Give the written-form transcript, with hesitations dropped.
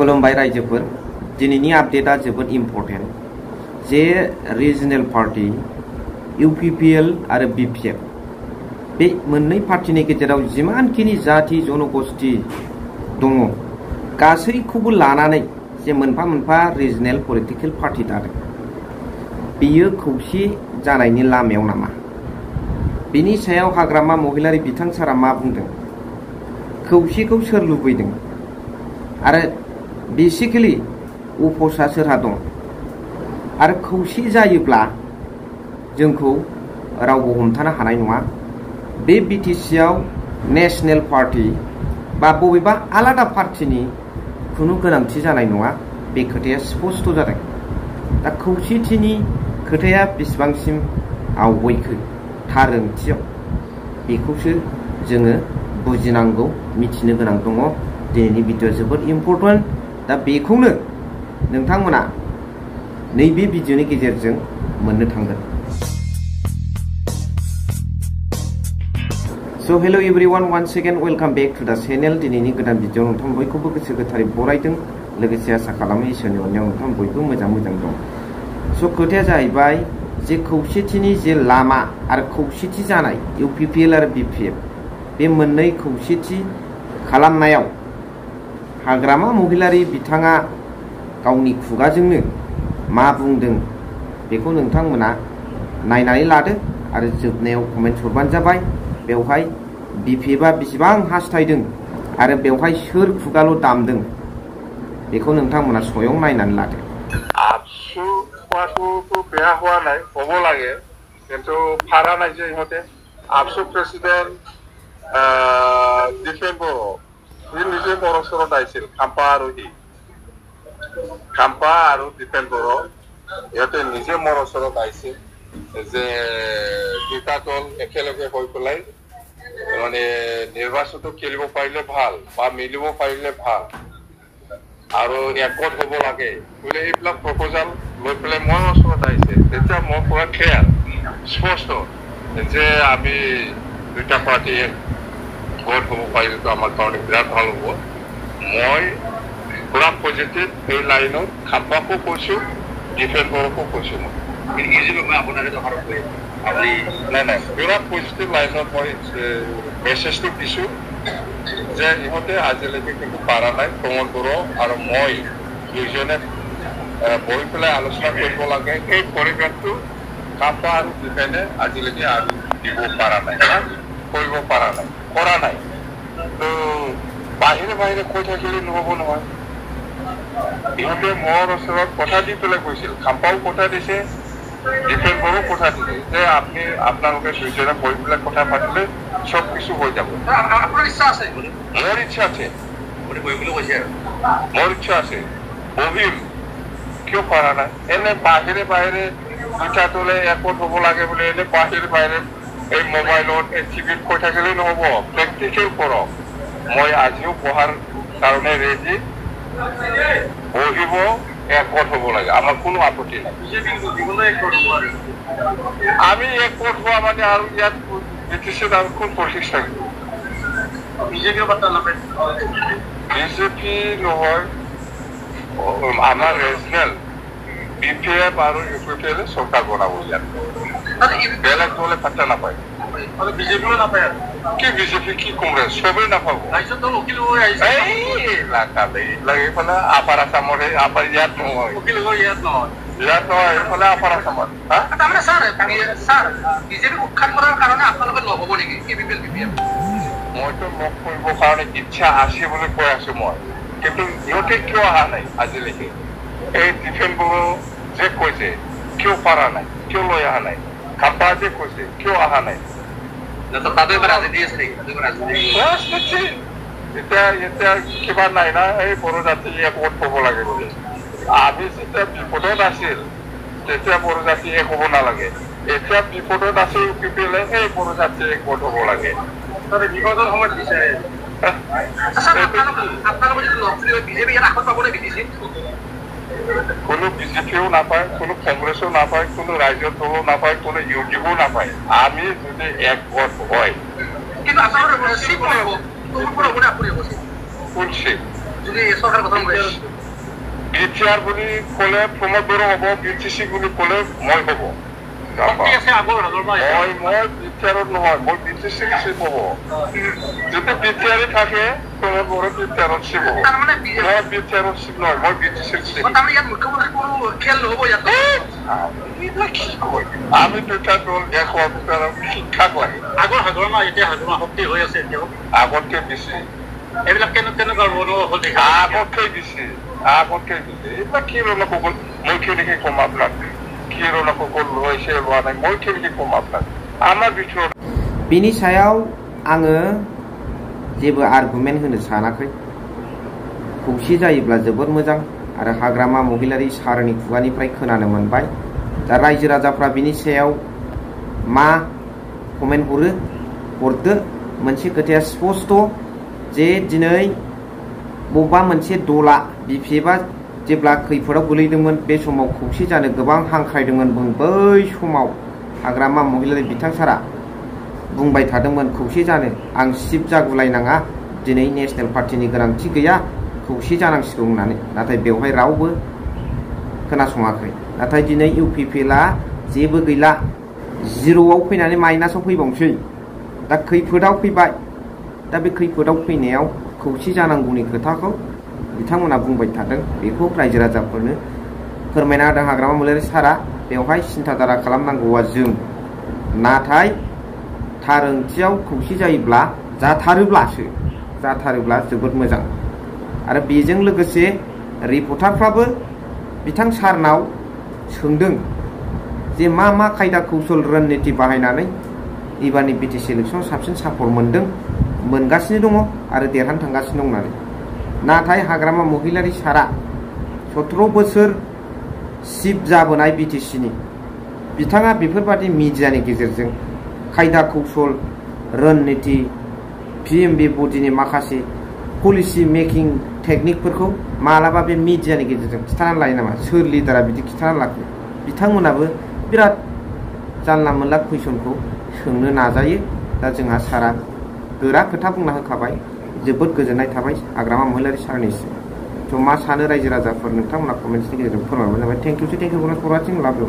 खुलुमबाय रायजोफोर दिनैनि आपडेटआ जोबोद इम्पर्टेन्ट जे रिजनेल पार्टी इउपिपिएल आरो बिपिएफ बे मोननै पार्टीनि गेजेराव जिमानखिनि जाति जनगोष्ठी दङ गासैखौबो लानानै जे मोनफा मोनफा रिजनेल पलिटिकल पार्टी दादों बेयो खौसे जानायनि लामायाव नामा बिनि सायाव हाग्रामा महिलारि बिथां सारा मा बुंदों खौसेखौ सोर लुबैदों आरो बेसिकली उपसा सोरहा दं आरो खौसे जायोब्ला जोंखौ रावबो हमथानो हानाय नङा बे बिटिसिआव नेशनेल पार्टी बा बबेबा आलादा पार्टीनि खुनु गोनांथि जानाय नङा बे खोथाया स्पष्ट जादों दा खौसेथिनि खोथाया बेसेबांसिम आवगयखो थार ओंथियाव बेखौसो जोङो बुजिनांगौ मिथिनो गोनां दङ दिनैनि भिडिअ जोबोद इम्पर्टेन्ट दा बेखौनो नोंथांमोना नैबे भिडिअनि गेजेरजों मोननो थांगोन so hello everyone once again welcome back to the channel दिनैनि गोदान भिडिअ नोंथां बयखौबो गोसो गोथारै बरायदों लोगोसे आसा खालामो इसोरनि अननायाव नोंथां बयबो मोजां दं सो खोथाया जाहैबाय जे खौसेथिनि जे लामा आरो खौसेथि जानाय इउपिपिएल आरो बिपिएफ बे मोननै खौसेथि खालामनायाव हाग्रामा महिलारि बिथाङा गावनि खुगाजोंनो मा बुंदों बेखौ नोंथांमोना नायनानै लादो आरो जोबनायाव कमेन्ट हरबानो जाबाय बेवहाय बिपिएफआ बेसेबां हास्थायदों आरो बेवहाय सोर खुगाल' दामदों बेखौ नोंथांमोना स्वयं नायनानै लादो आबसु खौवाथ' बेहा होआ नाय हब लागे किन्तु फारा नाय जे इहते आबसु प्रेसिडेंट दिपेन बर' ই নিজে बर' दाइছিল खाम्पा आरो दिपेन बर' ইহতে নিজে बर' दाइছিল যে দুটা দল একেলগে হৈ পেলাই মানে নিৰ্বাচনটো খেলিব পাৰিলে ভাল বা মিলিব পাৰিলে ভাল আৰু একত হ'ব লাগে বোলে এইবিলাক প্ৰপ'জাল লৈ পেলাই মই ওচৰত আহিছে তেতিয়া মই পুৰা ক্লিয়াৰ স্পষ্ট যে আমি দুটা পাৰ্টি ভোট হ'ব পাৰিলেতো আমাৰ কাৰণে বিৰাট ভাল হ'ব মই পুৰা পজিটিভ এই লাইনত খাম্পাকো কৈছোঁ ডিফেন বৰকো কৈছোঁ মই আপোনাৰ নাই বিৰাট পজিটিভ লাইনত মই মেছেজটো দিছোঁ যে ইহঁতে আজিলৈকে কিন্তু পাৰা নাই প্ৰমোদ বড়ো আৰু মই দুইজনে বহি পেলাই আলোচনা কৰিব লাগে এই পৰিৱেশটো খাম্পা আৰু ডিফেনে আজিলৈকে আৰু দিব পৰা নাই কৰিব পৰা নাই কৰা নাই তো বাহিৰে কৈ থাকিলে নহ'ব নহয় ইহঁতে মোৰ ওচৰত কথা দি পেলাই কৈছিল খাম্পাও কথা দিছে ডিফেন বড়ো কথা দিছে যে আপুনি আপোনালোকে দুইজনে বহি পেলাই কথা পাতিলে সব কিছু হৈ যাব মোৰ ইচ্ছা আছে মোৰ ইচ্ছা আছে বহিম কিয় পৰা নাই এনে বাহিৰে দুটা দলে একত হ'ব লাগে বুলি এনে বাহিৰে এই মোবাইলত এই টিভিত কৈ থাকিলে নহ'ব প্ৰেক্টিকেল কৰক মই আজিও পঢ়াৰ কাৰণে ৰেডি বহিব একত হ'ব লাগে আমাৰ কোনো আপত্তি নাই আমি একত হোৱা মানে আৰু ইয়াত বিটিচিত আৰু কোন পলিটিক্স থাকিব বিজেপি নহয় আমাৰ ৰিজনেল বিপিএফ আৰু ইউপিপিএল চৰকাৰ বনাব ইয়াত বেলেগ দলে পাত্তা নাপায় বিজেপিও নাপায় কি বিজেপি কি কংগ্ৰেছ চবেই নাপাব এইফালে আপাৰ আছামৰে আপাৰ ইয়াত নহয় এইফালে আপাৰ আছামত মইতো মোক কৰিবৰ কাৰণে ইচ্ছা আছে বুলি কৈ আছো মই কিন্তু ইহঁতে কিয় অহা নাই আজিলৈকে এই ডিফেন বড়ো যে কৈছে কিয় পৰা নাই কিয় লৈ অহা নাই খাম্পা যে কৈছে কিয় অহা নাই এতিয়া কিবা নাই না এই বড়ো জাতি একত হ'ব লাগে বুলি আমি যেতিয়া বিপদত আছিল তেতিয়া বড়ো জাতি এক হ'ব নালাগে এতিয়া বিপদত আছে ইউপিপিএলে এই বড়ো জাতি একত হ'ব লাগে বিপদৰ সময়ত বিচাৰে কোনো বিজেপিও নাপায় কোনো কংগ্ৰেছো নাপায় কোনো ৰাজ্যৰ দলো নাপায় কোনো ইউটিউবো নাপায় আমি যদি একগোট হয় কোন বিটিআর বুলি ক'লে প্ৰমোদ বড়ো হ'ব, বিটিচি বুলি ক'লে মই হ'ব। মই বিটিআৰত নহয়, মই বিটিচি চিপ হ'ব। যদি বিটিআৰে থাকে প্ৰমোদ বড়ো বিটিআৰত চিপ হ'ব। মই বিটিআৰত চিপ নহয়, মই বিটিচিৰ চিপ। আমি দুটা দল এক হোৱাৰ ভিতৰত শিক্ষাক লাগে। আগৰ হাজোৰা এতিয়া হাজোৰা শক্তি হৈ আছে, আগতকে বেছি। এইবিলাক কেনেকুৱা আগতকৈ বেছি, আগতকৈ বেছি। এইবিলাক কি ৰণসকল মই কেনেকৈ কম আপোনাক, কি ৰণসকল লৈছে লোৱা নাই, মই কেনেকৈ কম আপোনাক। আমাৰ ভিতৰত बिनि सायाव आङो जेबो आर्गुमेन्ट होनो सानाखै। खौसे जायोब्ला जोबोद मोजां आरो हाग्रामा महिलारि सारनि खुगानिफ्राय खोनानो मोनबाय। दा रायजो राजाफ्रा बिनि सायाव मा कमेन्ट हरदो। मोनसे खोथाया स्पष्ट जे दिनै बबेबा मोनसे दला बिपिएफआ जेब्ला खैफोदाव गोलैदोंमोन बे समाव खौसे जानो गोबां हांख्रायदोंमोन। बै समाव हाग्रामा महिलारि बिथां सारा बुंबाय थादोंमोन खौसे जानो, आं सिप जागुलायनाङा, दिनै नेशनेल पार्टिनि गोनांथि गैया, खौसे जानांसिगौ होननानै। नाथाय बेवहाय रावबो खोनासङाखै। नाथाय दिनै इउपिपिएलआ जेबो गैला, जिर'आव फैनानै माइनासाव फैबावसै। दा खैफोदाव फैबाय। दा बे खैफोदाव फैनायाव खौसे जानांगौनि खोथाखौ बिथांमोना बुंबाय थादों। बेखौ रायजो राजाफोरनो फोरमायना होदों हाग्रामा महिलारि सारा। बेवहाय सिन्था दारा खालामनांगौआ जों। नाथाय थार ओंथियाव खौसे जायोब्ला जाथारोब्ला जोबोद मोजां। आरो बेजों लोगोसे रिपर्टारफ्राबो बिथां सारनाव सोंदों जे मा खायदा कौशल रणनीति बाहायनानै एबारनि बिटिसि इलेक्सनाव साबसिन सापर्ट मोनगासिनो दङ आरो देरहानो थांगासिनो दं होननानै। नाथाय हाग्रामा महिलारि सारा 17 बोसोर चिफ जाबोनाय बिटिसिनि बिथाङा बेफोरबादि मिडियानि गेजेरजों खायदा कौशल रणनीति पिएमबि बडिनि माखासे पलिसि मेकिं टेकनिकफोरखौ मालाबा बे मिडियानि गेजेरजों खिथानानै लायो नामा? सोर लिडारा बिदि खिथानानै लाखो? बिथांमोनाबो बिराद जानला मोनला कुइसनखौ सोंनो नाजायो। दा जोंहा सारा गोरा खोथा बुंना होखाबाय। जोबोद गोजोननाय थाबाय हाग्रामा महिलारि सारनिसिम। थ' मा सानो रायजो राजाफोर, नोंथांमोना कमेन्ट्सनि गेजेरजों फोरमायबानो जाबाय। थेंक इउ फर वाचिं, लाभ इउ।